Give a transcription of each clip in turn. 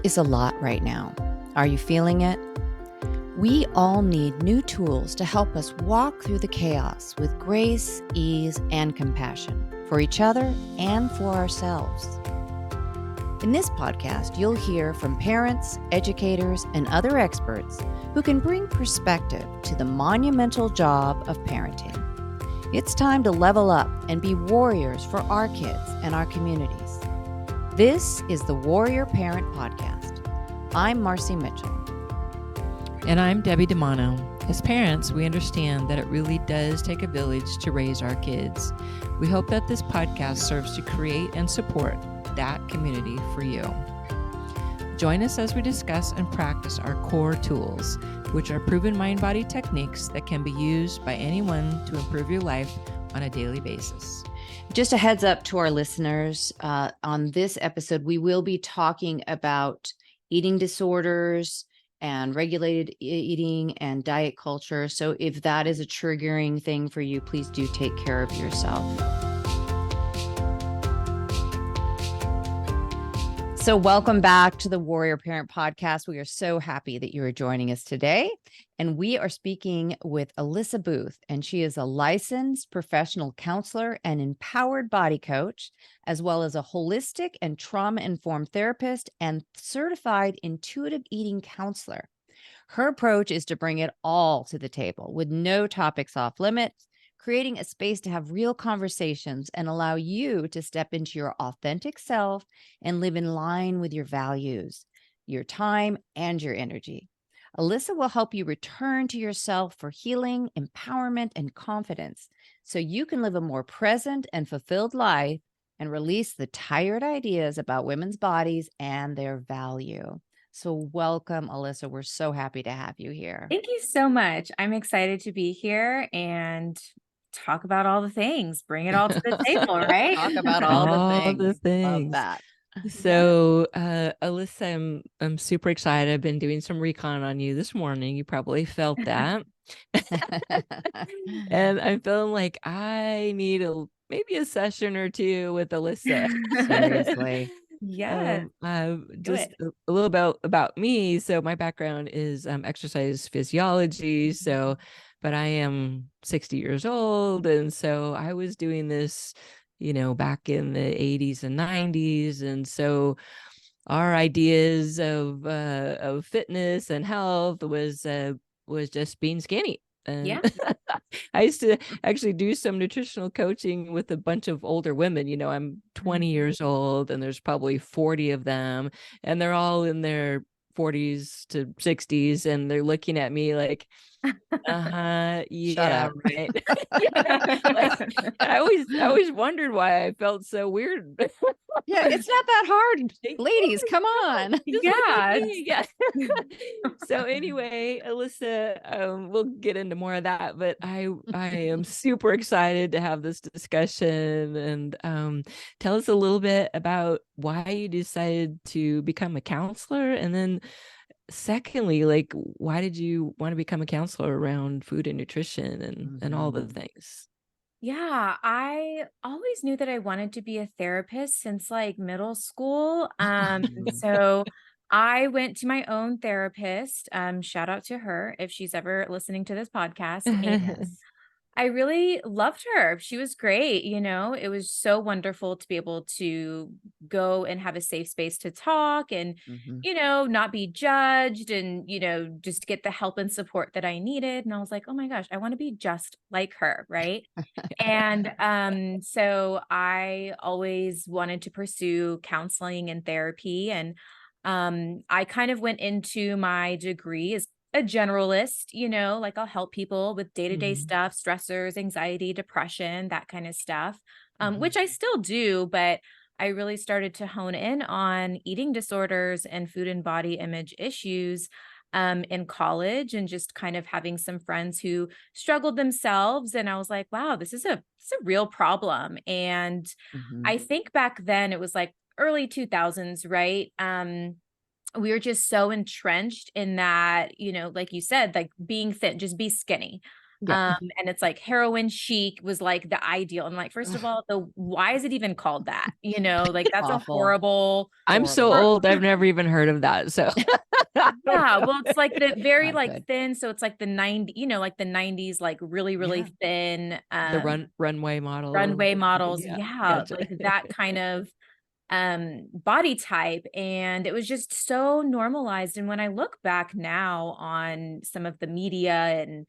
is a lot right now. Are you feeling it? We all need new tools to help us walk through the chaos with grace, ease, and compassion for each other and for ourselves. In this podcast, you'll hear from parents, educators, and other experts who can bring perspective to the monumental job of parenting. It's time to level up and be warriors for our kids and our communities. This is the Warrior Parent Podcast. I'm Marci Mitchell. And I'm Debbie DiManno. As parents, we understand that it really does take a village to raise our kids. We hope that this podcast serves to create and support that community for you. Join us as we discuss and practice our core tools, which are proven mind-body techniques that can be used by anyone to improve your life on a daily basis. Just a heads up to our listeners, on this episode, we will be talking about eating disorders and regulated eating and diet culture. So if that is a triggering thing for you, please do take care of yourself. So welcome back to the Warrior Parent Podcast. We are so happy that you are joining us today. And we are speaking with Alyssa Booth, and she is a licensed professional counselor and empowered body coach, as well as a holistic and trauma-informed therapist and certified intuitive eating counselor. Her approach is to bring it all to the table with no topics off limits, creating a space to have real conversations and allow you to step into your authentic self and live in line with your values, your time, and your energy. Alyssa will help you return to yourself for healing, empowerment, and confidence so you can live a more present and fulfilled life and release the tired ideas about women's bodies and their value. So welcome, Alyssa. We're so happy to have you here. Thank you so much. I'm excited to be here and talk about all the things, bring it all to the table, right? Talk about all the things. Love that. So, Alyssa, I'm super excited. I've been doing some recon on you this morning. You probably felt that. And I'm feeling like I need maybe a session or two with Alyssa. Seriously. Yeah. Just a little about me. So my background is exercise physiology. So, but I am 60 years old. And so I was doing this, back in the 80s and 90s. And so our ideas of fitness and health was just being skinny. And Yeah. I used to actually do some nutritional coaching with a bunch of older women. I'm 20 years old and there's probably 40 of them and they're all in their 40s to 60s and they're looking at me like, yeah, Shut up. right. I always wondered why I felt so weird. Yeah, it's not that hard. Ladies, come on. Yeah. So anyway, Alyssa, we'll get into more of that, but I am super excited to have this discussion and tell us a little bit about why you decided to become a counselor, and then secondly, like, why did you want to become a counselor around food and nutrition and all the things? Yeah, I always knew that I wanted to be a therapist since like middle school. So I went to my own therapist. Shout out to her if she's ever listening to this podcast. And I really loved her. She was great. It was so wonderful to be able to go and have a safe space to talk and, not be judged and, just get the help and support that I needed. And I was like, oh my gosh, I want to be just like her. Right. And so I always wanted to pursue counseling and therapy. And I kind of went into my degree as a generalist, like I'll help people with day-to-day stuff, stressors, anxiety, depression, that kind of stuff, which I still do, but I really started to hone in on eating disorders and food and body image issues in college, and just kind of having some friends who struggled themselves. And I was like, wow, this is a real problem. And I think back then it was like early 2000s, right? We were just so entrenched in that, like you said, like being thin, just be skinny. Yeah. And it's like heroin chic was like the ideal. And like, first of all, why is it even called that? You know, like that's a Awful. horrible. I'm so Horrible. old. I've never even heard of that. So I don't Yeah, know. well, it's like the very Not like good. thin. So it's like the 90, you know, like the 90s, like really, really Yeah. thin The runway model. runway models. Yeah. Yeah, Gotcha. like that kind of body type. And it was just so normalized. And when I look back now on some of the media and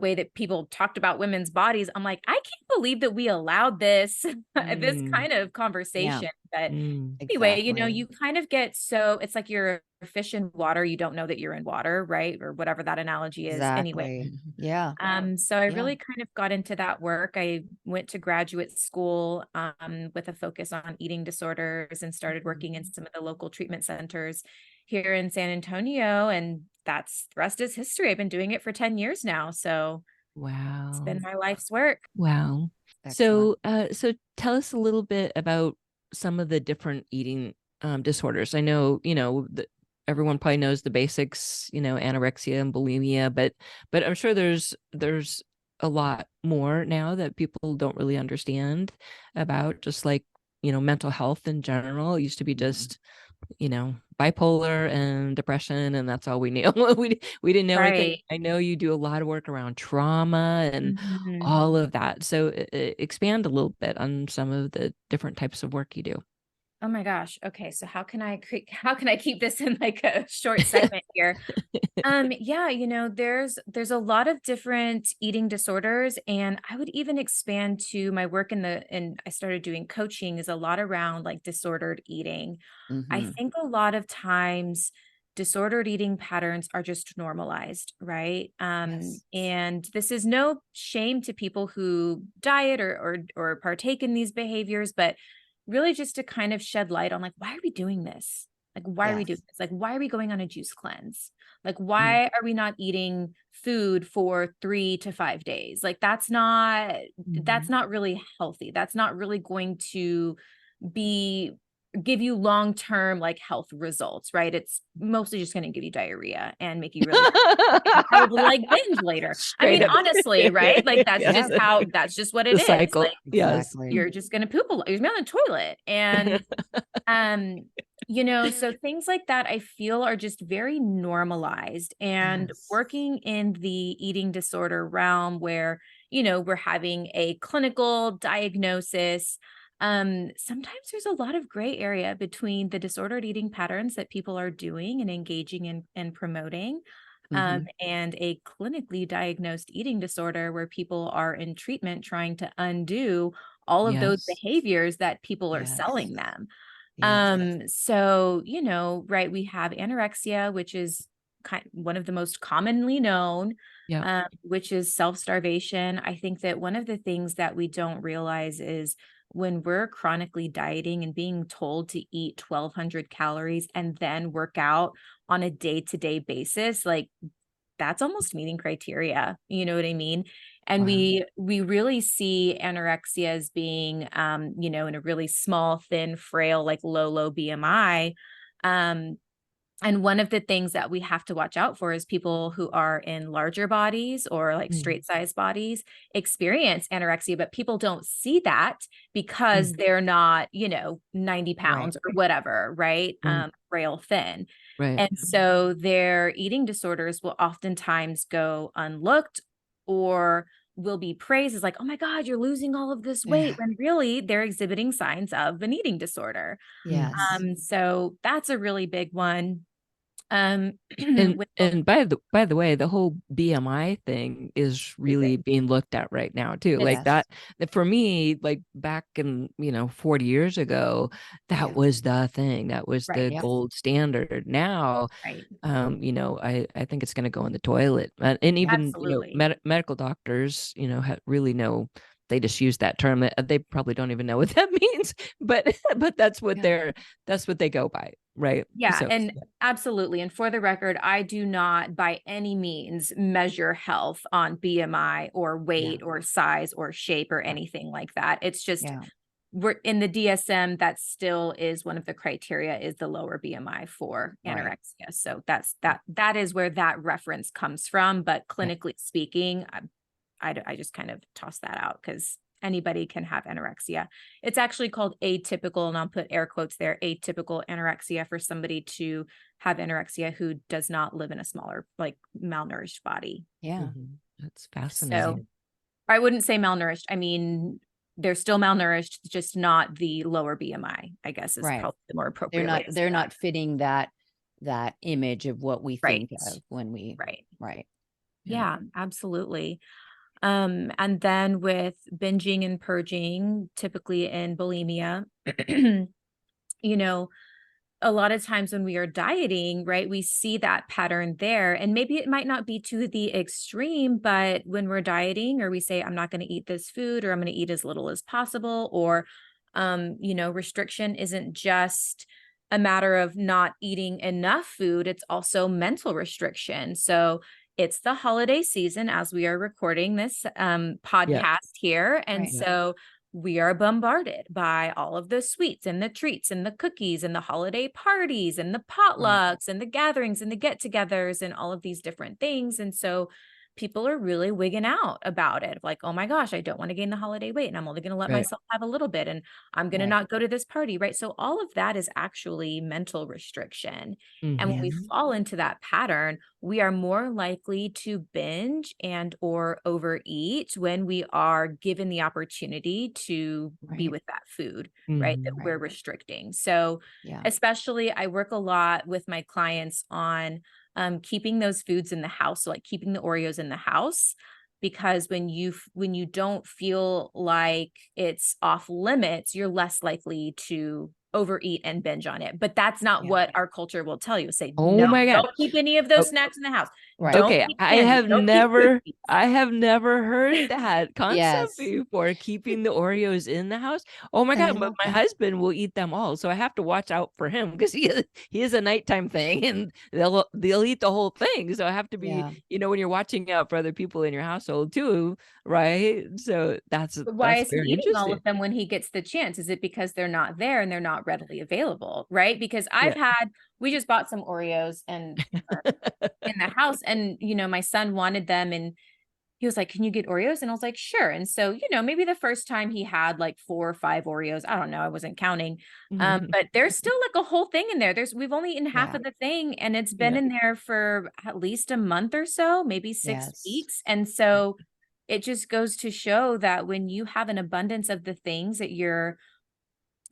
way that people talked about women's bodies, I'm like, I can't believe that we allowed this this Mm, kind of Yeah. conversation. But anyway, Exactly. you kind of get, so it's like you're a fish in water, you don't know that you're in water, right? Or whatever that analogy is. Anyway, Exactly. Yeah. so I Yeah. really kind of got into that work. I went to graduate school with a focus on eating disorders and started working in some of the local treatment centers here in San Antonio. And that's the rest is history. I've been doing it for 10 years now. So it's wow. been my life's work. Wow. Excellent. So tell us a little bit about some of the different eating disorders. I know, everyone probably knows the basics, anorexia and bulimia, but I'm sure there's a lot more now that people don't really understand about, just like, mental health in general. It used to be just, bipolar and depression, and that's all we knew. we didn't know anything. Right. I know you do a lot of work around trauma and Mhm. all of that. So expand a little bit on some of the different types of work you do. Oh my gosh. Okay. So how can I keep this in like a short segment here? Yeah, there's a lot of different eating disorders, and I would even expand to my work and I started doing coaching is a lot around like disordered eating. I Hmm. think a lot of times disordered eating patterns are just normalized, right? Yes. And this is no shame to people who diet or partake in these behaviors, but really just to kind of shed light on like, why are we doing this? Like, why are we doing Yes. this? Like, why are we going on a juice cleanse? Like, Mm. why are we not eating food for 3 to 5 days? Like, that's Mhm. not really healthy. That's not really going to be give you long-term like health results, right? It's mostly just going to give you diarrhea and make you really and probably like binge later. I Straight mean, up. honestly, right? Like Yeah. that's just what it The is. cycle. Like Yes. Exactly. you're just going to poop a lot. You're gonna be on the toilet. And um, so things like that I feel are just very normalized, and Yes. working in the eating disorder realm where, we're having a clinical diagnosis. Sometimes there's a lot of gray area between the disordered eating patterns that people are doing and engaging in and promoting, Hmm. and a clinically diagnosed eating disorder where people are in treatment trying to undo all of those Yes. behaviors that people are Yes. selling them. Yes. So, right, we have anorexia, which is one of the most commonly known, Yeah. which is self-starvation. I think that one of the things that we don't realize is when we're chronically dieting and being told to eat 1,200 calories and then work out on a day-to-day basis, like that's almost meeting criteria. You know what I mean? And Wow. we really see anorexia as being, in a really small, thin, frail, like low BMI. Um, and one of the things that we have to watch out for is people who are in larger bodies or like Mm, straight size bodies experience anorexia, but people don't see that mm, because they're not, 90 Right. pounds or whatever, right? right. Rail thin. Right. And so their eating disorders will oftentimes go unlooked or will be praised as like, oh my God, you're losing all of this weight, Yeah. when really they're exhibiting signs of an eating disorder. Yes. So that's a really big one. Um, And with and by the way, the whole BMI thing is really stupid. being looked at right now too. Like It's Yes. that for me, like back in, 40 years ago, that Yeah. was the thing. That was right, the Yep. gold standard. Now, right. I think it's going to go in the toilet. And even, Absolutely. medical doctors, really know, they just use that term. They probably don't even know what that means, but but Yeah. that's what they go by, right? Yeah, So and absolutely. And for the record, I do not by any means measure health on BMI or Yeah. weight or size or shape or Yeah. anything like that. It's just Yeah. we're in the DSM, that still is one of the criteria is the lower BMI for Right. anorexia. So that is where that reference comes from. But Yeah. clinically speaking, I just kind of toss that out because anybody can have anorexia. It's actually called atypical, and I'll put air quotes there, atypical anorexia, for somebody to have anorexia who does not live in a smaller, like malnourished body. Yeah. That's So fascinating. I wouldn't say malnourished. I mean, they're still malnourished, just not the lower BMI, I guess, is Right. probably the more appropriate way to say They're that. not fitting that image of what we think Right. of when we, Right. right. Yeah, absolutely. And then with binging and purging, typically in bulimia, you know, a lot of times when we are dieting, right, we see that pattern there. And maybe it might not be to the extreme, but when we're dieting, or we say, I'm not going to eat this food, or I'm going to eat as little as possible, or, restriction isn't just a matter of not eating enough food, it's also mental restriction. So it's the holiday season as we are recording this podcast here. And Right. so we are bombarded by all of the sweets and the treats and the cookies and the holiday parties and the potlucks and the gatherings and the get-togethers and all of these different things. And so people are really wigging out about it. Like, oh my gosh, I don't want to gain the holiday weight, and I'm only going to let Right. myself have a little bit, and I'm going to Right. not go to this party. Right. So all of that is actually mental restriction. And when we Mhm. fall into that pattern, we are more likely to binge and or overeat when we are given the opportunity to be Right. with that food, right? That Mhm. we're restricting. So Yeah. especially, I work a lot with my clients on keeping those foods in the house. So like keeping the Oreos in the house, because when you don't feel like it's off limits, you're less likely to overeat and binge on it. But that's not Yeah. what our culture will tell you. Say, Oh no, my God. don't keep any of those Oh, snacks in the house. Right. Don't okay. keep candy. Don't keep cookies. I have never heard that concept Yes. before, keeping the Oreos in the house. Oh my And I God. But love my that. husband will eat them all. So I have to watch out for him because he is a nighttime thing, and they'll eat the whole thing. So I have to be, Yeah. when you're watching out for other people in your household too, right? So that's But why is he very eating all interesting. of them when he gets the chance? Is it because they're not there and they're not readily available? Right. Because Yeah. we just bought some Oreos and in the house, and my son wanted them, and he was like, can you get Oreos? And I was like, sure. And so, maybe the first time he had like 4 or 5 Oreos, I don't know, I wasn't counting. But there's still like a whole thing in there. We've only eaten half Yeah. of the thing, and it's been Yeah. in there for at least a month or so, maybe 6 Yes. weeks. And so it just goes to show that when you have an abundance of the things that you're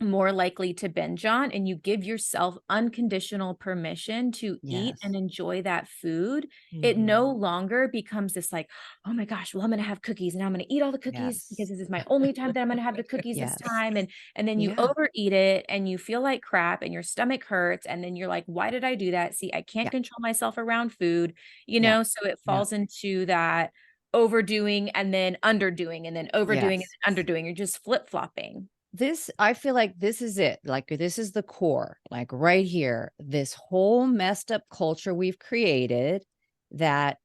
more likely to binge on, and you give yourself unconditional permission to eat and Yes. enjoy that food, it no longer becomes this like, oh my gosh, well, I'm going to have cookies and I'm going to eat all the cookies because Yes. this is my only time that I'm going to have the cookies this Yes. time. And then you Yeah. overeat it and you feel like crap and your stomach hurts. And then you're like, why did I do that? See, I can't Yeah. control myself around food, Yeah. so it falls into that overdoing and then underdoing and then overdoing Yes. and then underdoing. You're just flip-flopping. I feel like this is it. Like, this is the core, like right here, this whole messed up culture we've created that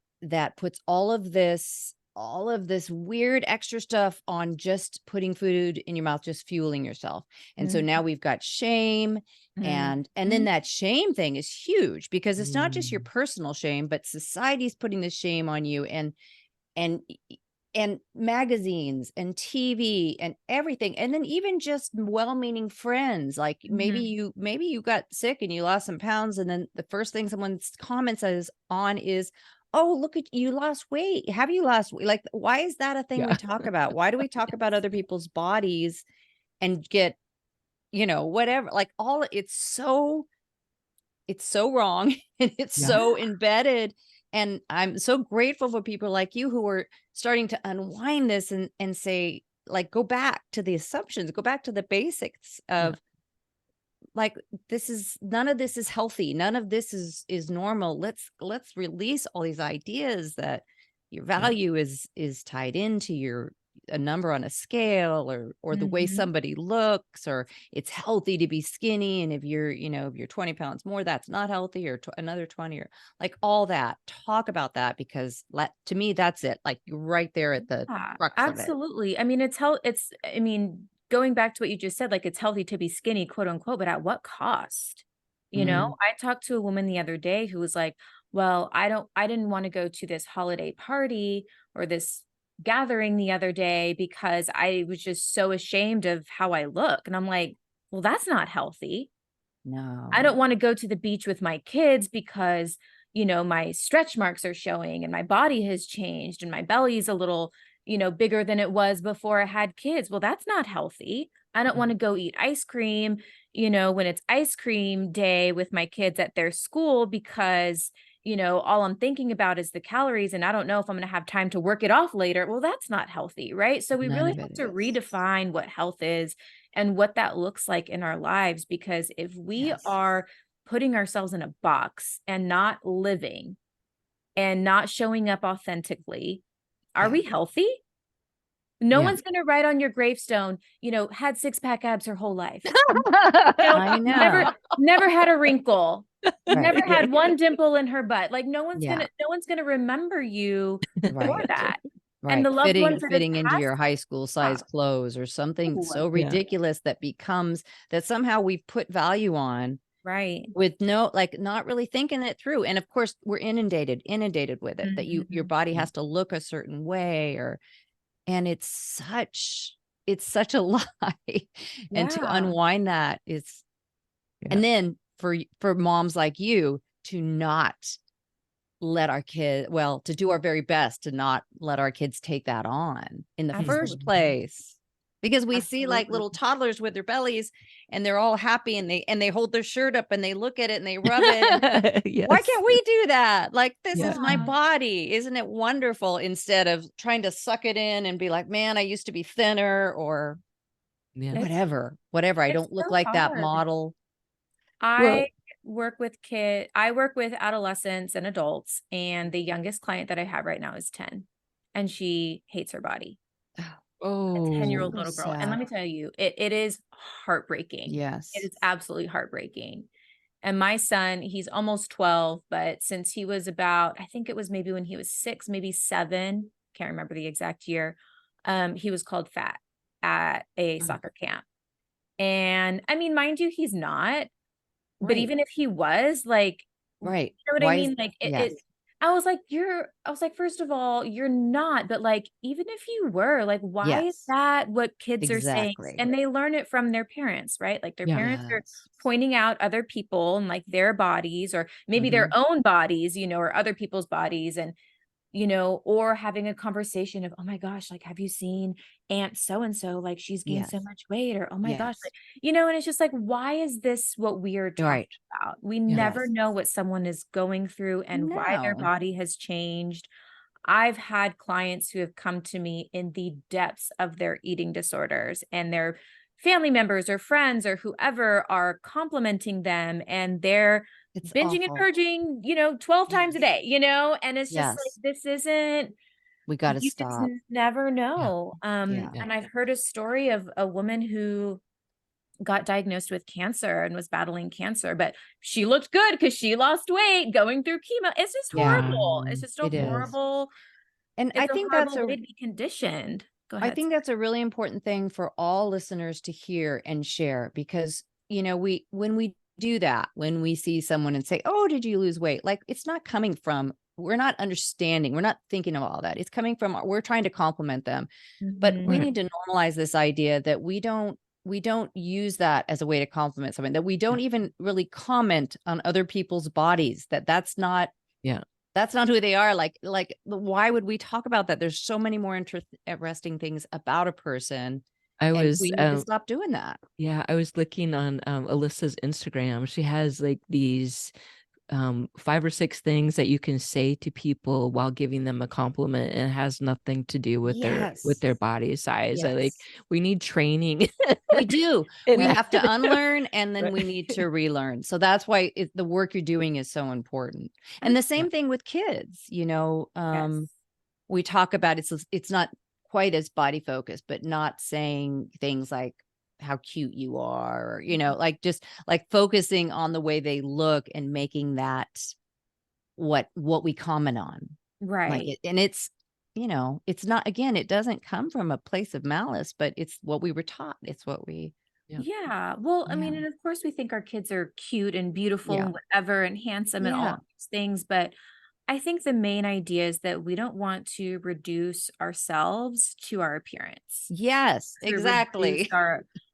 puts all of this weird extra stuff on just putting food in your mouth, just fueling yourself. And so now we've got shame, and then that shame thing is huge, because it's not just your personal shame, but society's putting this shame on you, and and and magazines and TV and everything. And then even just well-meaning friends, like maybe you got sick and you lost some pounds, and then the first thing someone's comments is on is, oh, look at you, lost weight. Have you lost weight? Like, why is that a thing we talk about? Why do we talk about other people's bodies and get, whatever, like it's so wrong and it's so embedded. And I'm so grateful for people like you who are starting to unwind this and say, like, go back to the assumptions, go back to the basics of, like, none of this is healthy. None of this is normal. Let's release all these ideas that your value is tied into a number on a scale, or the way somebody looks, or it's healthy to be skinny. And if you're 20 pounds more, that's not healthy, or another 20, or like all that. Talk about that, because to me, that's it. Like, you're right there at the Yeah, crux of it. absolutely. I mean, going back to what you just said, like, it's healthy to be skinny, quote unquote, but at what cost? I talked to a woman the other day who was like, well, I didn't want to go to this holiday party or this gathering the other day because I was just so ashamed of how I look. And I'm like, well, that's not healthy. I don't No. want to go to the beach with my kids because, my stretch marks are showing and my body has changed and my belly's a little, bigger than it was before I had kids. Well, that's not healthy. I don't want to go eat ice cream, when it's ice cream day with my kids at their school because, all I'm thinking about is the calories and I don't know if I'm going to have time to work it off later. Well, that's not healthy, right? So we None really of have it to is. redefine what health is and what that looks like in our lives, because if we Yes. are putting ourselves in a box and not living and not showing up authentically, are Yeah. we healthy? No Yeah. one's going to write on your gravestone, had six-pack abs her whole life. I Never, know. never had a wrinkle, Right. never had one dimple in her butt. Like no one's Yeah. gonna remember you for Right. that. And Right. the loved ones that have Fitting into your passed. high school size clothes or something Ooh, so Yeah. ridiculous that somehow we've put value on right. with not really thinking it through. And of course we're inundated with it, that your Mhm. body has to look a certain way, and it's such a lie. And to Yeah. unwind that is, Yeah. and then for moms like you to not let our to do our very best to not let our kids take that on in the first Absolutely. place. Because we see like Absolutely. little toddlers with their bellies and they're all happy and they hold their shirt up and they look at it and they rub it. Yes. Why can't we do that? Like, this is my Yeah. body. Isn't it wonderful? Instead of trying to suck it in and be like, man, I used to be thinner or Yeah. It's whatever. I it's don't look so like that hard. model. Well, I work with adolescents and adults, and the youngest client that I have right now is 10, and she hates her body. A oh, 10-year-old So little girl. And let sad. me tell you, it is heartbreaking. It Yes. is absolutely heartbreaking. And my son, he's almost 12, but since he was about, I think it was maybe when he was 6, maybe 7, can't remember the exact year, he was called fat at a soccer camp. And I mean, mind you, he's not, but Right. even if he was, like, Right. you know what I Why is mean? Like yes. I was like, first of all, you're not, but like, even if you were, like, why is Yes. that what kids are saying? Exactly. And they learn it from their parents, right? Like their yeah. parents are Yes. pointing out other people and like their bodies, or maybe their Mhm. own bodies, or other people's bodies. And or having a conversation of, oh my gosh, like, have you seen Aunt so and so? Like, she's gained so Yes. much weight, or oh my gosh, Yes. like, and it's just like, why is this what we are talking Right. about? We Yeah. never Yes. know what someone is going through and why their No. body has changed. I've had clients who have come to me in the depths of their eating disorders, and their family members or friends or whoever are complimenting them, and they're It's binging and awful. purging, 12 times a Yes. day, and it's just like, Yes. this isn't, We gotta you just stop. never Yeah. know. Yeah. Yeah. And I've heard a story of a woman who got diagnosed with cancer and was battling cancer, but she looked good because she lost weight going through chemo. It's just Yeah. horrible. It's just It is. And it's a horrible way to be conditioned. Go I ahead. think that's a really important thing for all listeners to hear and share, because, when we do that, when we see someone and say, oh, did you lose weight? Like, it's not coming from, we're not understanding, we're not thinking of all that. It's coming from, we're trying to compliment them. But we Mhm. Right. need to normalize this idea that we don't use that as a way to compliment someone, that we don't even really comment on other people's bodies, that's not Yeah. who they are. Why would we talk about that? There's so many more interesting things about a person, I and was, we need to stop doing that. yeah, I was looking on Alyssa's Instagram. She has like these 5 or 6 things that you can say to people while giving them a compliment, and it has nothing to do with Yes. their body size. Yes. We need training. We do. in We that. have to unlearn, and then we Right. need to relearn. So that's why the work you're doing is so important. And the Yeah. same thing with kids, Yes. we talk about it's not quite as body focused, but not saying things like how cute you are, or, like, just like focusing on the way they look and making that what we comment on. Like Right. it, and it's not, again, it doesn't come from a place of malice, but it's what we were taught. It's what we, Yeah. Yeah. Well, I yeah. mean, and of course we think our kids are cute and beautiful Yeah. and whatever and handsome and all Yeah. these things, but I think the main idea is that we don't want to reduce ourselves to our appearance. Yes, To reduce exactly.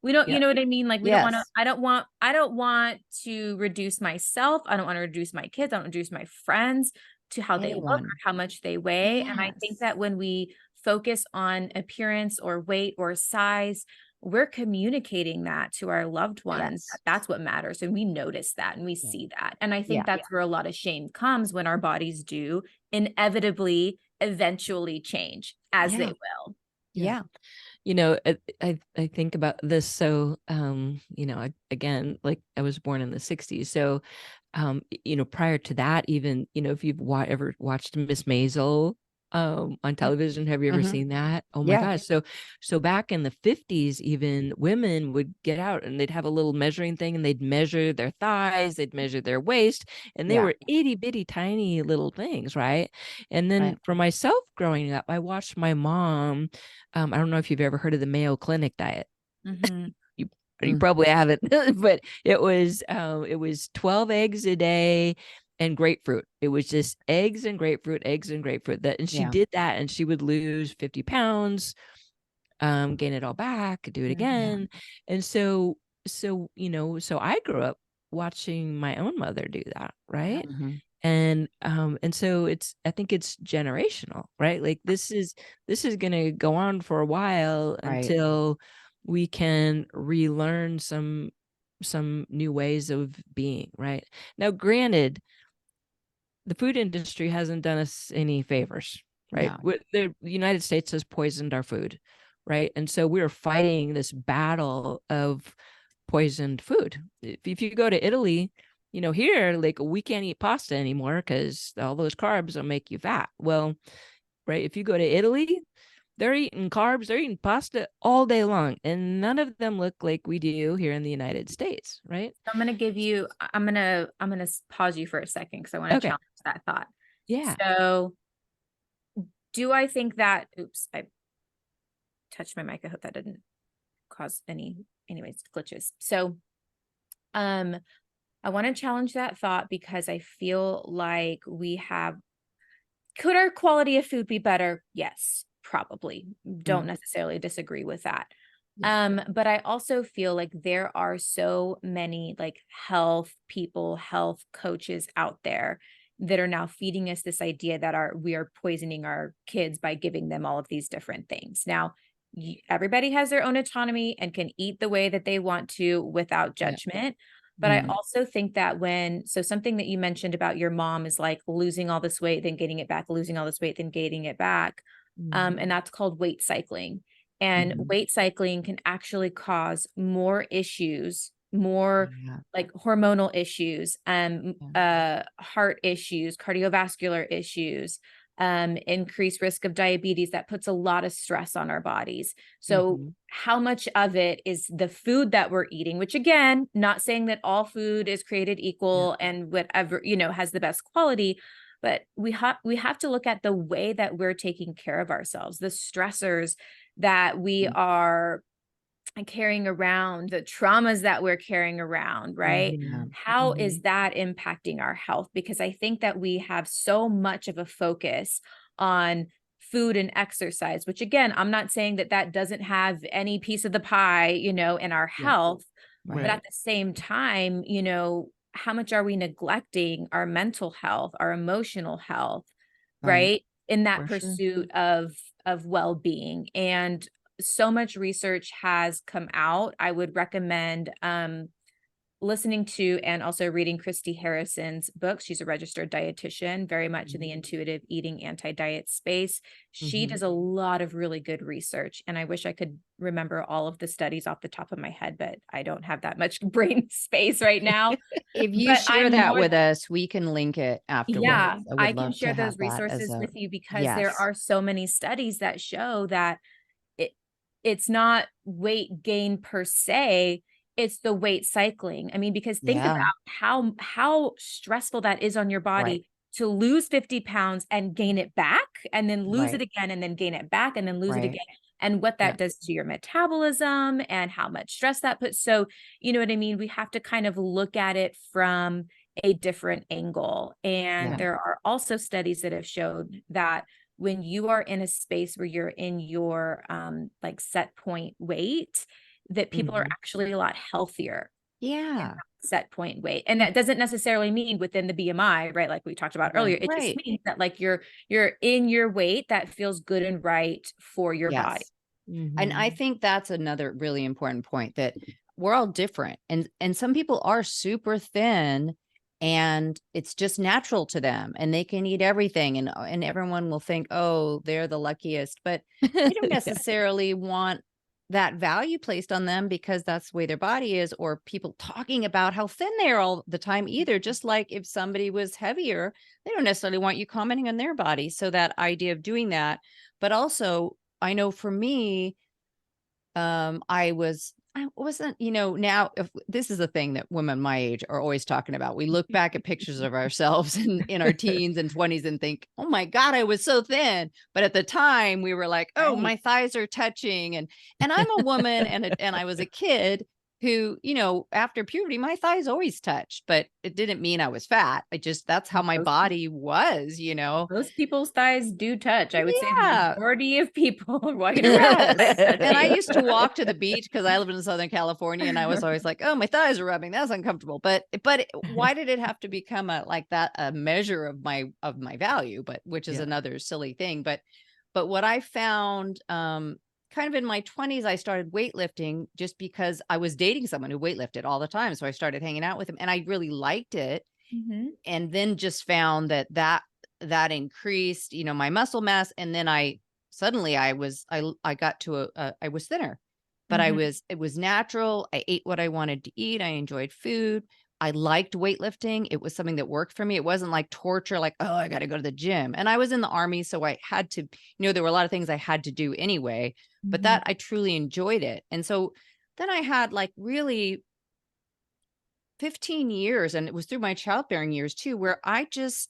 we don't, you Yep. know what I mean? Like, we don't want to, Yes. I don't want to reduce myself. I don't want to reduce my kids. I don't want to reduce my friends to how they look or Anyone. how much they weigh. And I think Yes. that when we focus on appearance or weight or size, we're communicating that to our loved ones. Yes. That's what matters. And we notice that and we Yeah. see that. And I Yeah. think that's where a lot of shame comes when our bodies do inevitably eventually change as Yeah. they will. Yeah. You know, I think about this. So, you know, again, like I was born in the 60s. So, you know, prior to that, even, you know, if you've ever watched Miss Maisel, on television, have you ever Mhm. seen that? Oh my Yeah. gosh. So back in the 50s, even women would get out and they'd have a little measuring thing and they'd measure their thighs, they'd measure their waist, and they Yeah. were itty bitty tiny little things, right? And then Right. for myself growing up, I watched my mom. I don't know if you've ever heard of the Mayo Clinic diet. Mhm. You Mm. probably haven't, but it was 12 eggs a day and grapefruit. It was just eggs and grapefruit, eggs and grapefruit. That, and she Yeah. did that, and she would lose 50 pounds, gain it all back, do it Yeah. again. And so you know, so I grew up watching my own mother do that, right? Mhm. And so I think it's generational, right? Like this is going to go on for a while Right. until we can relearn some new ways of being, right? Now, granted, the food industry hasn't done us any favors, right? No. The United States has poisoned our food, right? And so we're fighting this battle of poisoned food. If you go to Italy, you know, here, like, we can't eat pasta anymore because all those carbs will make you fat. Well, right, if you go to Italy, they're eating carbs, they're eating pasta all day long, and none of them look like we do here in the United States, right? I'm going to give you, I'm going to pause you for a second because I want to Okay. challenge that thought. Yeah. So do I think that, oops, I touched my mic. I hope that didn't cause anyways, glitches. So, I want to challenge that thought because I feel like could our quality of food be better? Yes, probably. Don't necessarily disagree with that. Yeah. But I also feel like there are so many like health people, health coaches out there that are now feeding us this idea that we are poisoning our kids by giving them all of these different things. Now, everybody has their own autonomy and can eat the way that they want to without Yeah. judgment. But I also think that so something that you mentioned about your mom is like losing all this weight, then gaining it back, losing all this weight, then gaining it back. And that's called weight cycling. And weight cycling can actually cause more issues, more Yeah. like hormonal issues, heart issues, cardiovascular issues, increased risk of diabetes. That puts a lot of stress on our bodies. So how much of it is the food that we're eating, which again, not saying that all food is created equal and whatever, you know, has the best quality, but we have to look at the way that we're taking care of ourselves, the stressors that we are carrying around, the traumas that we're carrying around, right? Yeah. How is that impacting our health? Because I think that we have so much of a focus on food and exercise, which again, I'm not saying that that doesn't have any piece of the pie, you know, in our Yeah. health, but Right. at the same time, you know, how much are we neglecting our mental health, our emotional health, right? In that For sure. pursuit of well-being. And so much research has come out. I would recommend listening to and also reading Christy Harrison's book. She's a registered dietitian, very much in the intuitive eating anti-diet space. She does a lot of really good research. And I wish I could remember all of the studies off the top of my head, but I don't have that much brain space right now. If you But share I'm that more with us, we can link it afterwards. yeah, I I would can love to share those have that as resources a with you because there yes. are so many studies that show that it's not weight gain per se, it's the weight cycling. I mean, because think about Yeah. how stressful that is on your Right. body to lose 50 pounds and gain it back, and then lose it Right. again, and then gain it back, and then lose it Right. again. And what Yeah. that does to your metabolism and how much stress that puts. So, you know what I mean? We have to kind of look at it from a different angle. And Yeah. there are also studies that have showed that when you are in a space where you're in your like set point weight, that people are actually a lot healthier Yeah. set point weight. And that doesn't necessarily mean within the BMI, right? Like we talked about earlier, it just Right. means that like you're in your weight that feels good and right for your body. Yes. And I think that's another really important point, that we're all different, and some people are super thin and it's just natural to them and they can eat everything, and everyone will think, oh, they're the luckiest, but they don't necessarily want that value placed on them because that's the way their body is, or people talking about how thin they are all the time either. Just like if somebody was heavier, they don't necessarily want you commenting on their body. So that idea of doing that, but also I know for me, I wasn't, now if this is a thing that women my age are always talking about. We look back at pictures of ourselves in our teens and 20s and think, oh my God, I was so thin. But at the time we were like, oh, my thighs are touching. And I'm a woman and I was a kid who, after puberty, my thighs always touched, but it didn't mean I was fat. That's how my body was. Most people's thighs do touch. I would say the Yeah. majority of people are white. Yes. And I used to walk to the beach because I live in Southern California, and I was always like, oh, my thighs are rubbing. That's uncomfortable. But why did it have to become a measure of my value, which is another silly thing. But what I found, kind of in my 20s, I started weightlifting just because I was dating someone who weightlifted all the time. So I started hanging out with him and I really liked it. And then just found that increased, my muscle mass. And then I got to I was thinner, but it was natural. I ate what I wanted to eat. I enjoyed food. I liked weightlifting. It was something that worked for me. It wasn't like torture, like, oh, I got to go to the gym. And I was in the Army, so I had to, there were a lot of things I had to do anyway, but that I truly enjoyed it. And so then I had like really 15 years, and it was through my childbearing years too, where as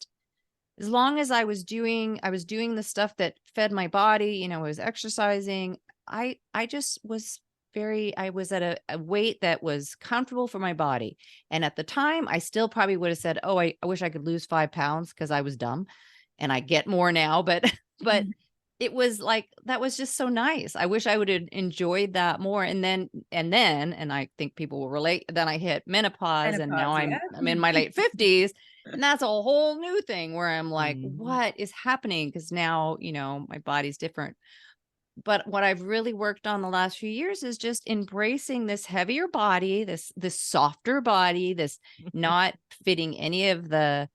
long as I was doing the stuff that fed my body, I was exercising. I just was I was at a weight that was comfortable for my body. And at the time, I still probably would have said, oh, I wish I could lose 5 pounds because I was dumb, and I get more now. But, it was like, that was just so nice. I wish I would have enjoyed that more. And then, and I think people will relate. Then I hit menopause and now I'm in my late 50s. And that's a whole new thing where I'm like, what is happening? Because now, my body's different. But what I've really worked on the last few years is just embracing this heavier body, this softer body, this not fitting any of the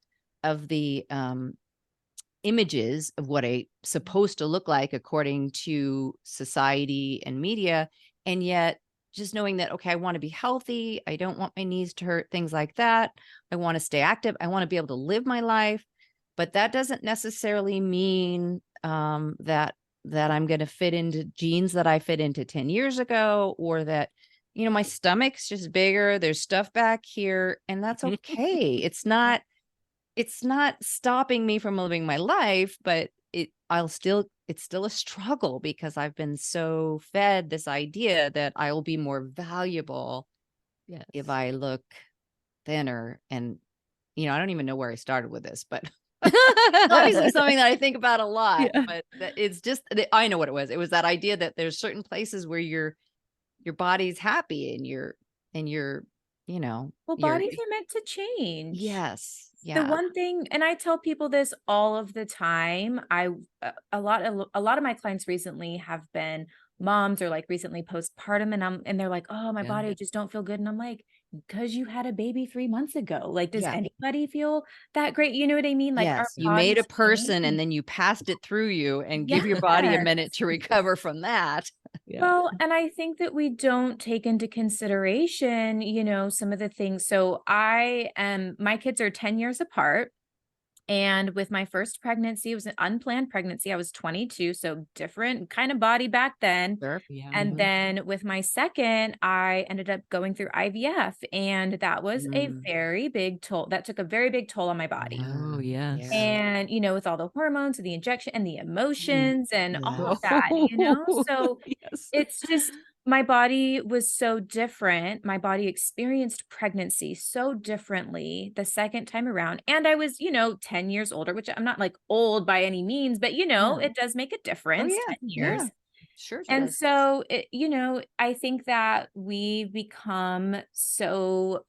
images of what I'm supposed to look like according to society and media. And yet just knowing that, okay, I want to be healthy. I don't want my knees to hurt, things like that. I want to stay active. I want to be able to live my life. But that doesn't necessarily mean that I'm going to fit into jeans that I fit into 10 years ago, or that, my stomach's just bigger. There's stuff back here, and that's okay. It's not stopping me from living my life, but it's still a struggle because I've been so fed this idea that I will be more valuable if I look thinner. And, I don't even know where I started with this, but obviously something that I think about a lot, but it's just, I know what it was. It was that idea that there's certain places where your body's happy and you're, well, bodies are meant to change. Yes. The one thing, and I tell people this all of the time, a lot of my clients recently have been moms or like recently postpartum, and they're like, oh, my body, I just don't feel good. And I'm like, because you had a baby 3 months ago. Like, does anybody feel that great? You know what I mean? Like, our you made a bodies person change. and then you passed it through you, and give your body a minute to recover from that. Well, and I think that we don't take into consideration, some of the things. So my kids are 10 years apart. And with my first pregnancy, it was an unplanned pregnancy. I was 22, so different kind of body back then. Sure. And then with my second, I ended up going through IVF, and that was a very big toll. That took a very big toll on my body. Oh, yes. And, with all the hormones and the injection and the emotions and all of that, so it's just, my body was so different. My body experienced pregnancy so differently the second time around. And I was, 10 years older, which I'm not like old by any means, but Yeah. it does make a Oh difference, yeah. 10 Yeah. years. Sure And does. so I think that we become so,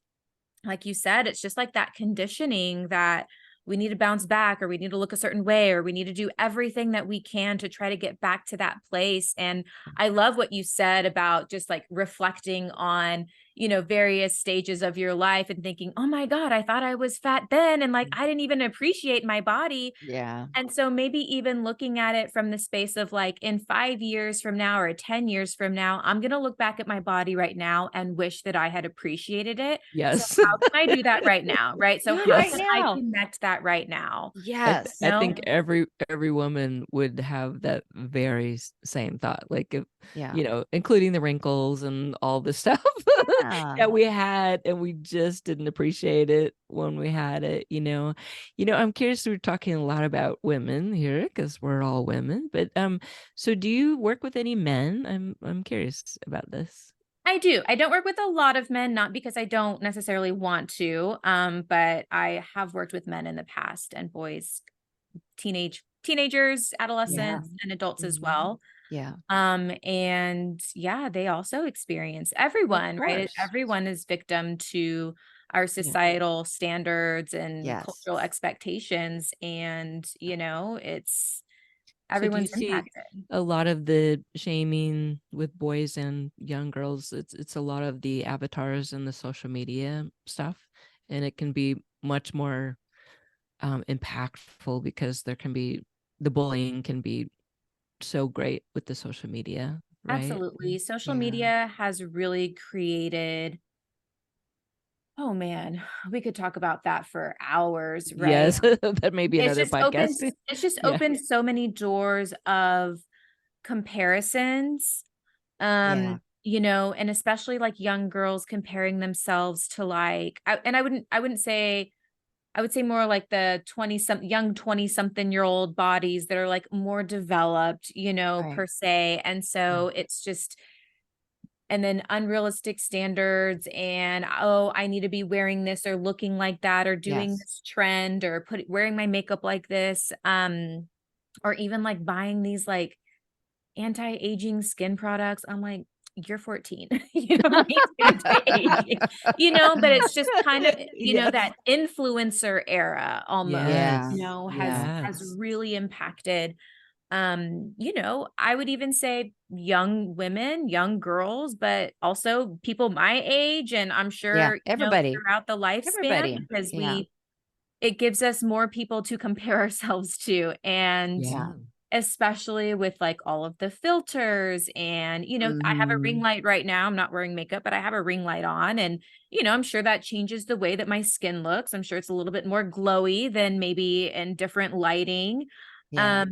like you said, it's just like that conditioning that we need to bounce back, or we need to look a certain way, or we need to do everything that we can to try to get back to that place. And I love what you said about just like reflecting on, various stages of your life and thinking, oh my God, I thought I was fat then. And like, I didn't even appreciate my body. Yeah. And so maybe even looking at it from the space of like in 5 years from now or 10 years from now, I'm going to look back at my body right now and wish that I had appreciated it. So Yes. how can I do that right now? Right. So Do it how right Yes. can I now. connect that right now? Yes. I think No. every woman would have that very same thought, like if, Yeah. including the wrinkles and all the stuff Yeah. that we had, and we just didn't appreciate it when we had it. I'm curious. We're talking a lot about women here because we're all women, but so do you work with any men? I'm curious about this. I do. I don't work with a lot of men, not because I don't necessarily want to, but I have worked with men in the past, and boys, teenagers, Yeah. adolescents, and adults as well. Yeah. And yeah, they also experience Of everyone, right? course. Everyone is victim to our Yeah. societal standards and Yes. cultural expectations. And, it's So do you everyone's see impacted. a lot of the shaming with boys and young girls? It's a lot of the avatars and the social media stuff, and it can be much more impactful because the bullying can be so great with the social media, right? Absolutely. Social Yeah. media has really created, oh man, we could talk about that for hours, right? Yes, that may be It's another just opened, podcast. it's just Yeah. opened so many doors of comparisons. Yeah. And especially like young girls comparing themselves to like, I wouldn't say, I would say more like the 20 something year old bodies that are like more developed, Right. per se. And Yeah. so it's just, and then unrealistic standards, and oh, I need to be wearing this or looking like that or doing Yes. this trend or wearing my makeup like this. Or even like buying these like anti-aging skin products. I'm like, you're 14. You don't need anti-aging, but it's just kind of, Yes. that influencer era almost, Yeah. Yes. has Yes. really impacted. I would even say young women, young girls, but also people my age. And I'm Yeah. sure, Everybody. throughout the lifespan, Everybody. because Yeah. it gives us more people to compare ourselves to. And Yeah. Yeah. especially with like all of the filters and, I have a ring Mhm. light right now. I'm not wearing makeup, but I have a ring light on, and, I'm sure that changes the way that my skin looks. I'm sure it's a little bit more glowy than maybe in different lighting. Yeah.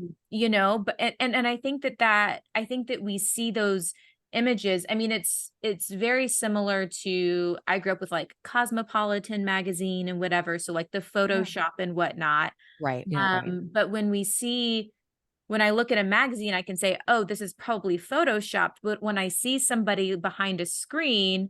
But and I think that we see those images. I mean, it's very similar to, I grew up with like Cosmopolitan magazine and whatever. So like the Yeah. Photoshop and whatnot. Right. Yeah. Right. But when I look at a magazine, I can say, oh, this is probably Photoshopped. But when I see somebody behind a screen,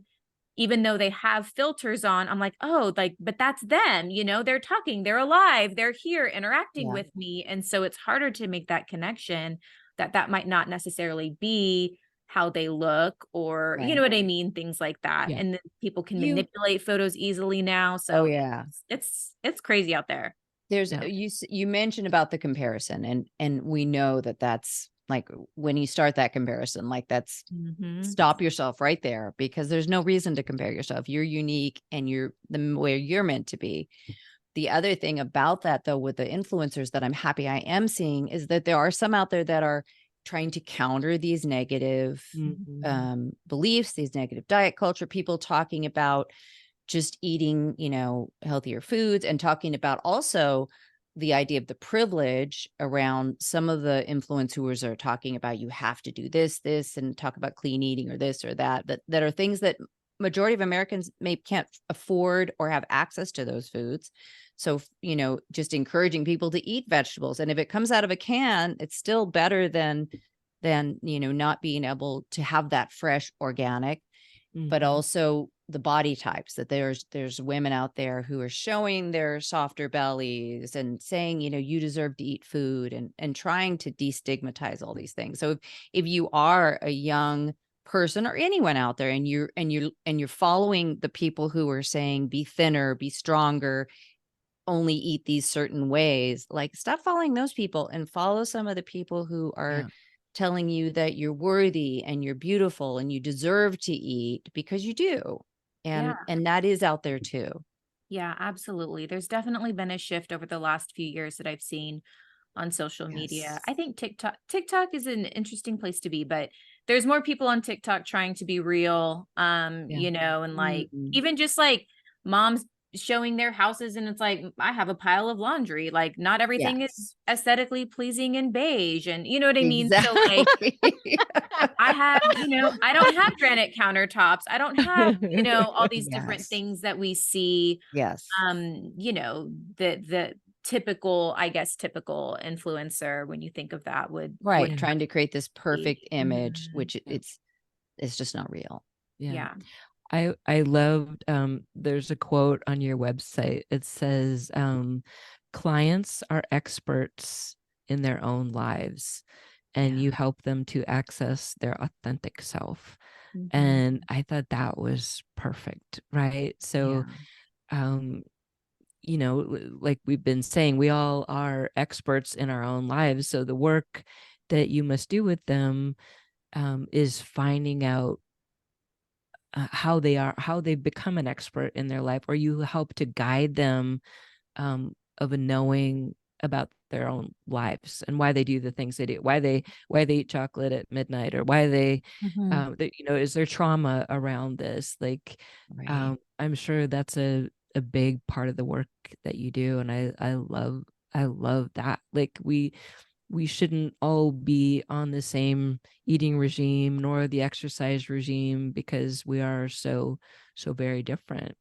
even though they have filters on, I'm like, oh, like, but that's them, they're talking, they're alive, they're here interacting Yeah. with me. And so it's harder to make that connection that might not necessarily be how they look, or, you know Right. what I mean? Things like that. Yeah. And then people can You. manipulate photos easily now. Oh So yeah. it's crazy out there. There's Yeah. you mentioned about the comparison, and we know that that's like when you start that comparison, like that's Mhm. stop yourself right there, because there's no reason to compare yourself. You're unique and you're the way you're meant to be. The other thing about that though, with the influencers that I'm happy I am seeing, is that there are some out there that are trying to counter these negative Mhm. beliefs, these negative diet culture, people talking about just eating, healthier foods, and talking about also the idea of the privilege around some of the influencers are talking about, you have to do this, and talk about clean eating or this or that are things that majority of Americans can't afford or have access to those foods. So, just encouraging people to eat vegetables. And if it comes out of a can, it's still better than than, not being able to have that fresh organic, but Mhm. also the body types, that there's women out there who are showing their softer bellies and saying, you deserve to eat food, and trying to destigmatize all these things. So if you are a young person or anyone out there, and you're following the people who are saying be thinner, be stronger, only eat these certain ways, like, stop following those people and follow some of the people who are Yeah. telling you that you're worthy and you're beautiful and you deserve to eat, because you do. Yeah. And that is out there too. Yeah, absolutely. There's definitely been a shift over the last few years that I've seen on social media. Yes. I think TikTok is an interesting place to be, but there's more people on TikTok trying to be real, Yeah. and like Mhm. even just like moms showing their houses, and it's like, I have a pile of laundry. Like, not everything Yes. is aesthetically pleasing and beige, and you know what I mean? So like, Exactly. I have, I don't have granite countertops. I don't have, all these different Yes. things that we see, Yes. the typical, I guess, typical influencer, when you think of that, would Right. Yeah. Trying to create this be. perfect image, Mhm. which Yeah. it's just not real. Yeah. Yeah. I loved, there's a quote on your website. It says, clients are experts in their own lives, and Yeah. you help them to access their authentic self. Mhm. And I thought that was perfect, right? So, Yeah. um, like we've been saying, we all are experts in our own lives. So the work that you must do with them, is finding out how they've become an expert in their life, or you help to guide them, of a knowing about their own lives and why they do the things they do, why they eat chocolate at midnight, or why they, Mhm. is there trauma around this? Like, Right. I'm sure that's a big part of the work that you do, and I love that. Like, we shouldn't all be on the same eating regime nor the exercise regime, because we are so very different.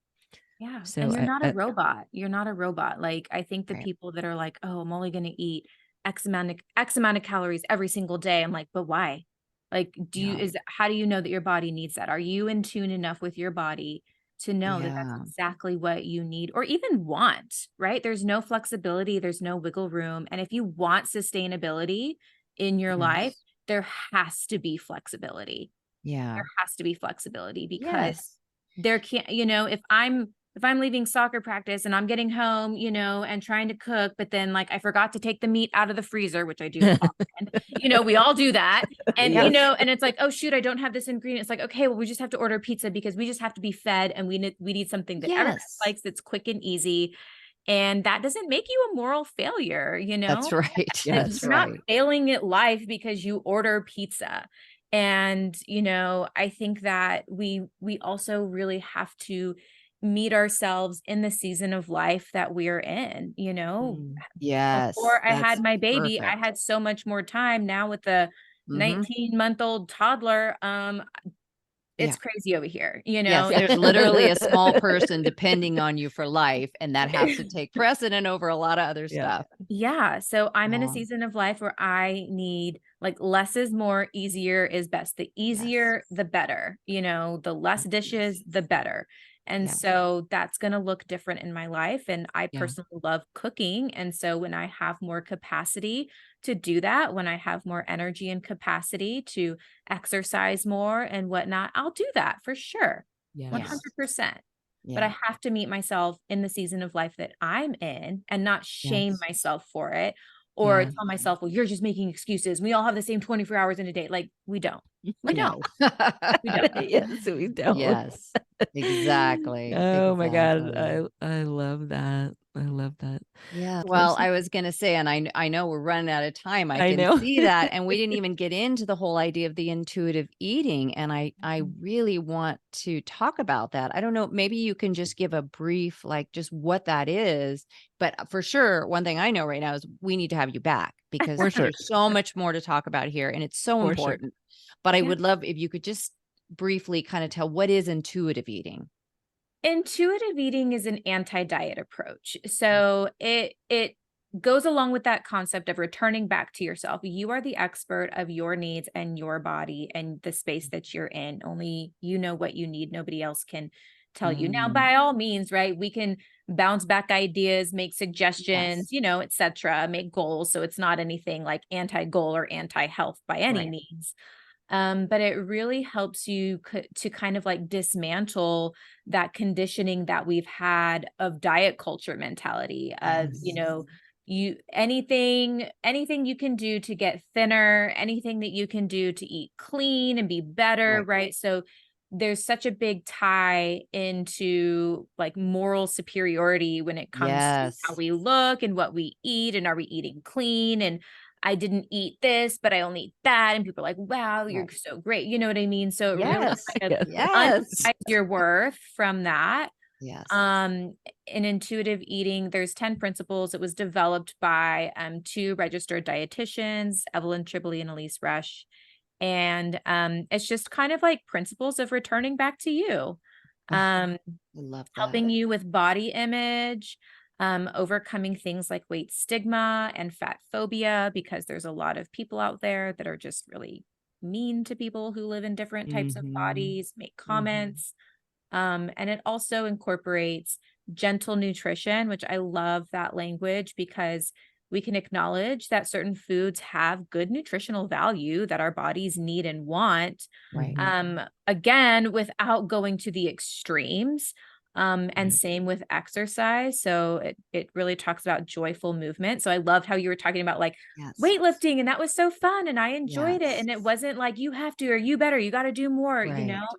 Yeah. So And you're not a I robot. You're not a robot. Like, I think the Right. people that are like, oh, I'm only going to eat X amount of calories every single day. I'm like, but why? Like, Yeah. how do you know that your body needs that? Are you in tune enough with your body to know that that's Yeah. exactly what you need or even want, right? There's no flexibility, there's no wiggle room. And if you want sustainability in your life, Yes. there has to be flexibility. Yeah. There has to be flexibility, because Yes. there can't, if I'm leaving soccer practice and I'm getting home, and trying to cook, but then like I forgot to take the meat out of the freezer, which I do often, we all do that. And, Yes. and it's like, oh shoot, I don't have this ingredient. It's like, okay, well, we just have to order pizza because we just have to be fed, and we need something that everybody Yes. likes, that's quick and easy. And that doesn't make you a moral failure, That's right. like, That's Yes. you're not right. failing at life because you order pizza. And, I think that we also really have to meet ourselves in the season of life that we're in. Yes. Before I had That's my baby, I perfect. had so much more time. Now with the Mhm. 19-month-old toddler, Yeah. it's crazy over here, Yes, there's literally a small person depending on you for life, and that has to take precedent over a lot of other Yeah. stuff. Yeah. So I'm in a Yeah. season of life where I need, like, less is more, easier is best. The Yes. easier, the better, the less dishes, the better. And Yeah. so that's going to look different in my life. And I Yeah. personally love cooking. And so when I have more capacity to do that, when I have more energy and capacity to exercise more and whatnot, I'll do that for sure. Yeah. Yes. 100%. But Yeah. I have to meet myself in the season of life that I'm in and not shame Yes. myself for it, or Yeah. tell myself, well, you're just making excuses. We all have the same 24 hours in a day. Like, we don't. We don't. No. We don't. Yes, we don't. Yes. Exactly. Oh my God. Exactly. I love that. I love that. Yeah. Well, Person. I was going to say, and I know we're running out of time. I I can know. see that. And we didn't even get into the whole idea of the intuitive eating. And I really want to talk about that. I don't know. Maybe you can just give a brief, like, just what that is. But for sure, one thing I know right now is we need to have you back, because For sure. there's so much more to talk about here. And it's so For sure. important. But I Yeah. would love if you could just briefly kind of tell, what is intuitive eating? Intuitive eating is an anti-diet approach. So it goes along with that concept of returning back to yourself. You are the expert of your needs and your body and the space that you're in. Only you know what you need. Nobody else can tell you. Now, by all means, right, we can bounce back ideas, make suggestions, et cetera, make goals. So it's not anything like anti-goal or anti-health by any means. But it really helps you to kind of like dismantle that conditioning that we've had of diet culture mentality of, anything you can do to get thinner, anything that you can do to eat clean and be better, right? So there's such a big tie into like moral superiority when it comes to how we look and what we eat, and are we eating clean, and I didn't eat this, but I only eat that. And people are like, wow, you're so great. You know what I mean? So it really kind of unties your worth from that. In intuitive eating, there's 10 principles. It was developed by 2 registered dietitians, Evelyn Tribbley and Elise Rush. And it's just kind of like principles of returning back to you. I love that. Helping you with body image, overcoming things like weight stigma and fat phobia, because there's a lot of people out there that are just really mean to people who live in different types of bodies, make comments. And it also incorporates gentle nutrition, which I love that language, because we can acknowledge that certain foods have good nutritional value that our bodies need and want. Again, without going to the extremes. And same with exercise. So it really talks about joyful movement. So I loved how you were talking about like weightlifting, and that was so fun and I enjoyed it. And it wasn't like you have to, or you better, you got to do more,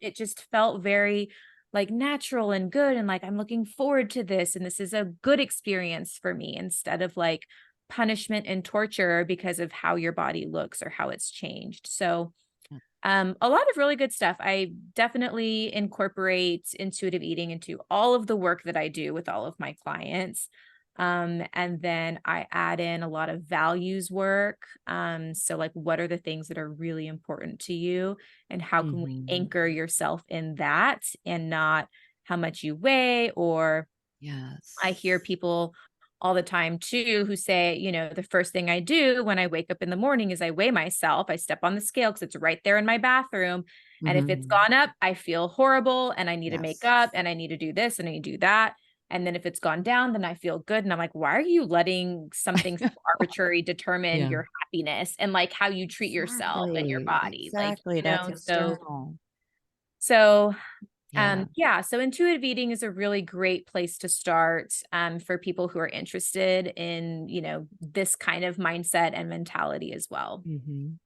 it just felt very like natural and good. And like, I'm looking forward to this. And this is a good experience for me, instead of like punishment and torture because of how your body looks or how it's changed. So a lot of really good stuff. I definitely incorporate intuitive eating into all of the work that I do with all of my clients. And then I add in a lot of values work. So like, what are the things that are really important to you, and how can we anchor yourself in that, and not how much you weigh? Or I hear people all the time too, who say, the first thing I do when I wake up in the morning is I weigh myself. I step on the scale because it's right there in my bathroom. And if it's gone up, I feel horrible and I need to make up, and I need to do this and I need to do that. And then if it's gone down, then I feel good. And I'm like, why are you letting something so arbitrary determine your happiness and like how you treat yourself and your body? That's external. So so intuitive eating is a really great place to start for people who are interested in, this kind of mindset and mentality as well.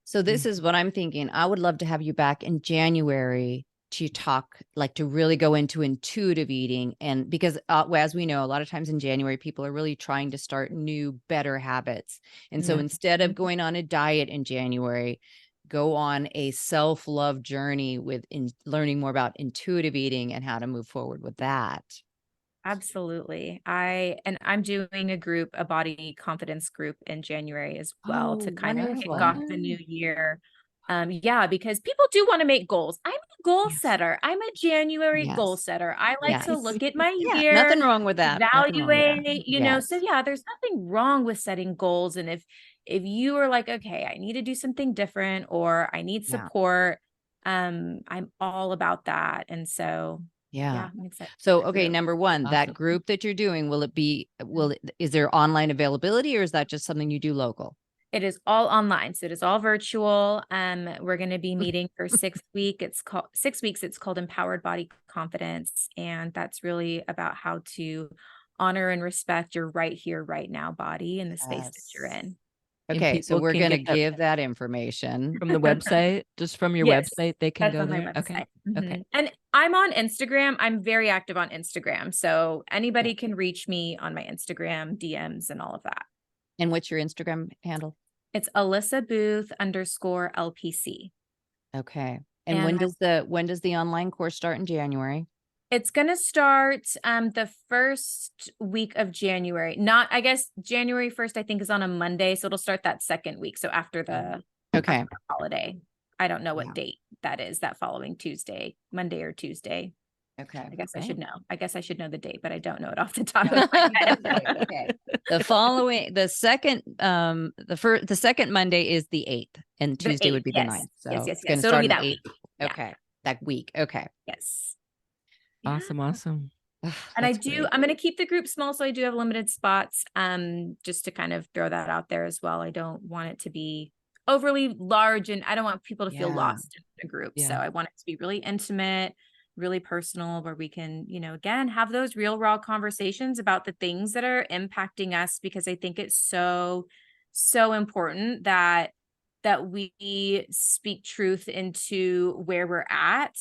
So this is what I'm thinking. I would love to have you back in January to talk, like to really go into intuitive eating. And because as we know, a lot of times in January, people are really trying to start new, better habits. And so instead of going on a diet in January, go on a self-love journey with learning more about intuitive eating and how to move forward with that. Absolutely. I'm doing a body confidence group in January as well, to kind of kick off the new year. Because people do want to make goals. I'm a goal setter. I'm a January goal setter. I like to look at my year. Nothing wrong with that. Evaluate, so there's nothing wrong with setting goals. And if you are like, okay, I need to do something different, or I need support, I'm all about that. And so I'm excited. So, okay, number one, that group that you're doing, is there online availability, or is that just something you do local? It is all online. So it is all virtual. We're going to be meeting for 6 weeks. It's called 6 weeks. It's called Empowered Body Confidence. And that's really about how to honor and respect your right here, right now body in the space that you're in. Okay. So we're going to give that information from the website, just from your website, they can go there. Okay. Okay. And I'm on Instagram. I'm very active on Instagram. So anybody can reach me on my Instagram DMs and all of that. And what's your Instagram handle? It's Alyssa Booth _LPC. Okay. And when does the online course start in January? It's going to start the first week of January. I guess January 1st, I think, is on a Monday. So it'll start that second week. So after the holiday. I don't know what date that is, that following Tuesday, Monday or Tuesday. Okay. I guess I Okay. should know. I guess I should know the date, but I don't know it off the top of my head. Okay. The second Monday is the 8th, and The Tuesday would 8th, be the yes. 9th. So Yes. it's going to So it'll start be on that the week. 8th. Yeah. Okay. That week. Okay. Yes. Yeah. Awesome. Awesome. Ugh, And that's great. I'm going to keep the group small. So I do have limited spots, just to kind of throw that out there as well. I don't want it to be overly large, and I don't want people to feel Yeah. lost in a group. Yeah. So I want it to be really intimate, really personal, where we can, again, have those real raw conversations about the things that are impacting us, because I think it's so, so important that we speak truth into where we're at,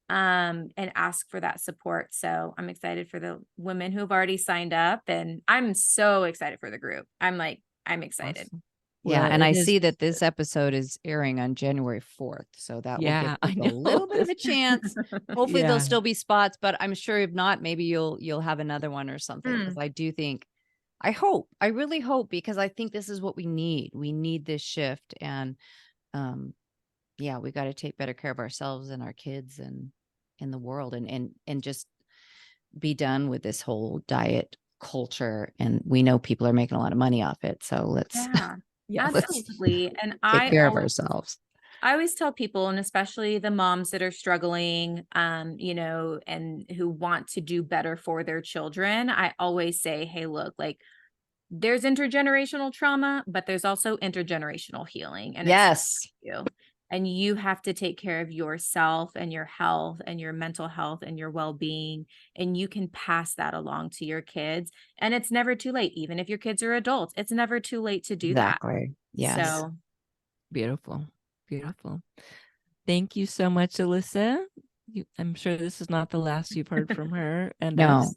and ask for that support. So I'm excited for the women who have already signed up, and I'm so excited for the group. I'm excited. Awesome. Yeah. Well, And it I is- see that this episode is airing on January 4th. So that will Yeah, I give people a little know. bit of a chance. Hopefully Yeah. there'll still be spots, but I'm sure if not, maybe you'll have another one or something. Because I do think, I really hope, because I think this is what we need. We need this shift. And yeah, we got to take better care of ourselves and our kids and in the world, and just be done with this whole diet culture. And we know people are making a lot of money off it. So let's Yeah, let's absolutely. And take care of ourselves. I always tell people, and especially the moms that are struggling, and who want to do better for their children, I always say, hey, look, like, there's intergenerational trauma, but there's also intergenerational healing. And Yes. and you have to take care of yourself and your health and your mental health and your well-being. And you can pass that along to your kids. And it's never too late. Even if your kids are adults, it's never too late to do that. Exactly. Yes. So Beautiful. Beautiful. Thank you so much, Alyssa. I'm sure this is not the last you've heard from her. And No. us.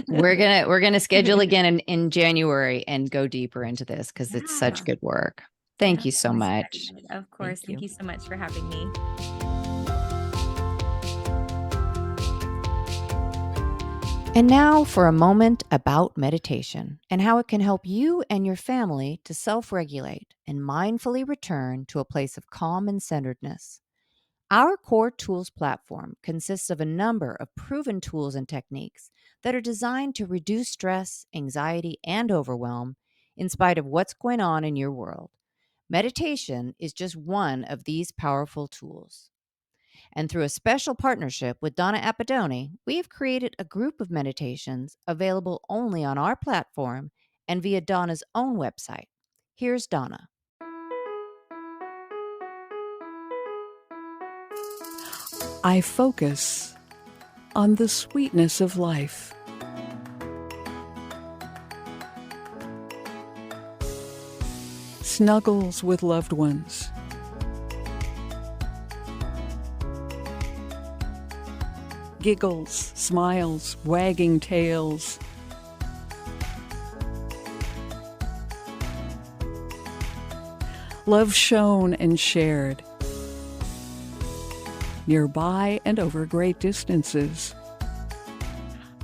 we're gonna schedule again in January and go deeper into this, because it's such good work. Thank you so I'm much. excited. Of course. Thank Thank you. you so much for having me. And now for a moment about meditation and how it can help you and your family to self-regulate and mindfully return to a place of calm and centeredness. Our Core Tools platform consists of a number of proven tools and techniques that are designed to reduce stress, anxiety, and overwhelm in spite of what's going on in your world. Meditation is just one of these powerful tools. And through a special partnership with Donna Appadoni, we have created a group of meditations available only on our platform and via Donna's own website. Here's Donna. I focus on the sweetness of life. Snuggles with loved ones. Giggles, smiles, wagging tails. Love shown and shared. Nearby and over great distances.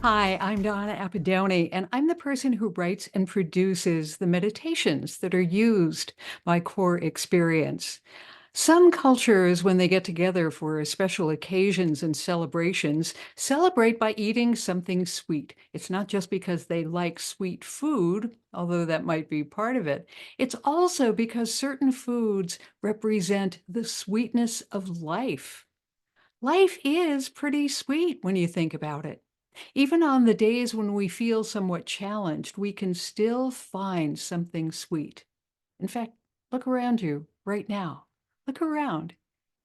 Hi, I'm Donna Appadoni, and I'm the person who writes and produces the meditations that are used by Core Experience. Some cultures, when they get together for special occasions and celebrations, celebrate by eating something sweet. It's not just because they like sweet food, although that might be part of it. It's also because certain foods represent the sweetness of life. Life is pretty sweet when you think about it. Even on the days when we feel somewhat challenged, we can still find something sweet. In fact, look around you right now. Look around.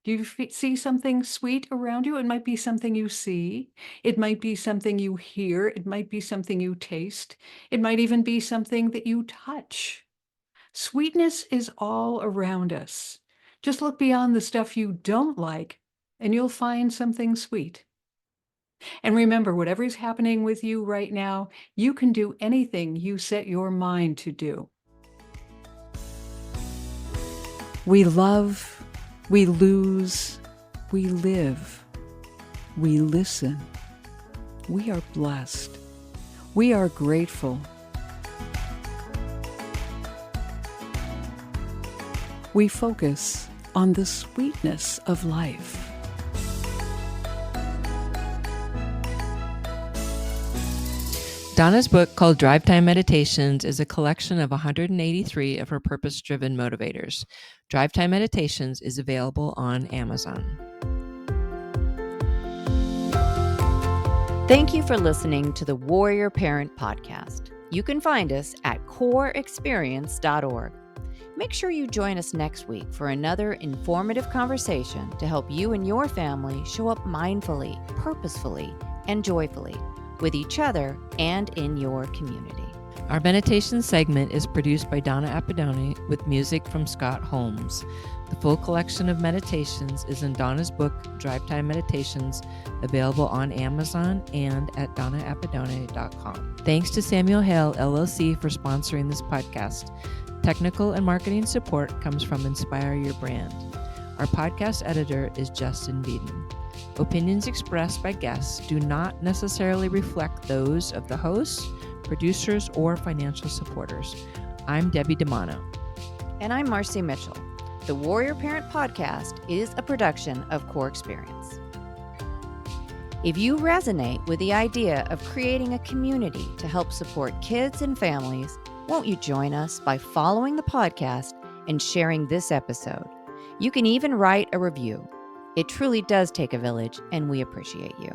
Do you see something sweet around you? It might be something you see. It might be something you hear. It might be something you taste. It might even be something that you touch. Sweetness is all around us. Just look beyond the stuff you don't like, and you'll find something sweet. And remember, whatever's happening with you right now, you can do anything you set your mind to do. We love, we lose, we live, we listen. We are blessed. We are grateful. We focus on the sweetness of life. Donna's book, called Drive Time Meditations, is a collection of 183 of her purpose-driven motivators. Drive Time Meditations is available on Amazon. Thank you for listening to the Warrior Parent Podcast. You can find us at coreexperience.org. Make sure you join us next week for another informative conversation to help you and your family show up mindfully, purposefully, and joyfully with each other and in your community. Our meditation segment is produced by Donna Appadone with music from Scott Holmes. The full collection of meditations is in Donna's book, Drive Time Meditations, available on Amazon and at donnaappadone.com. Thanks to Samuel Hale, LLC, for sponsoring this podcast. Technical and marketing support comes from Inspire Your Brand. Our podcast editor is Justin Beeden. Opinions expressed by guests do not necessarily reflect those of the hosts, producers, or financial supporters. I'm Debbie DiManno. And I'm Marci Mitchell. The Warrior Parent Podcast is a production of Core Experience. If you resonate with the idea of creating a community to help support kids and families, won't you join us by following the podcast and sharing this episode? You can even write a review. It truly does take a village, and we appreciate you.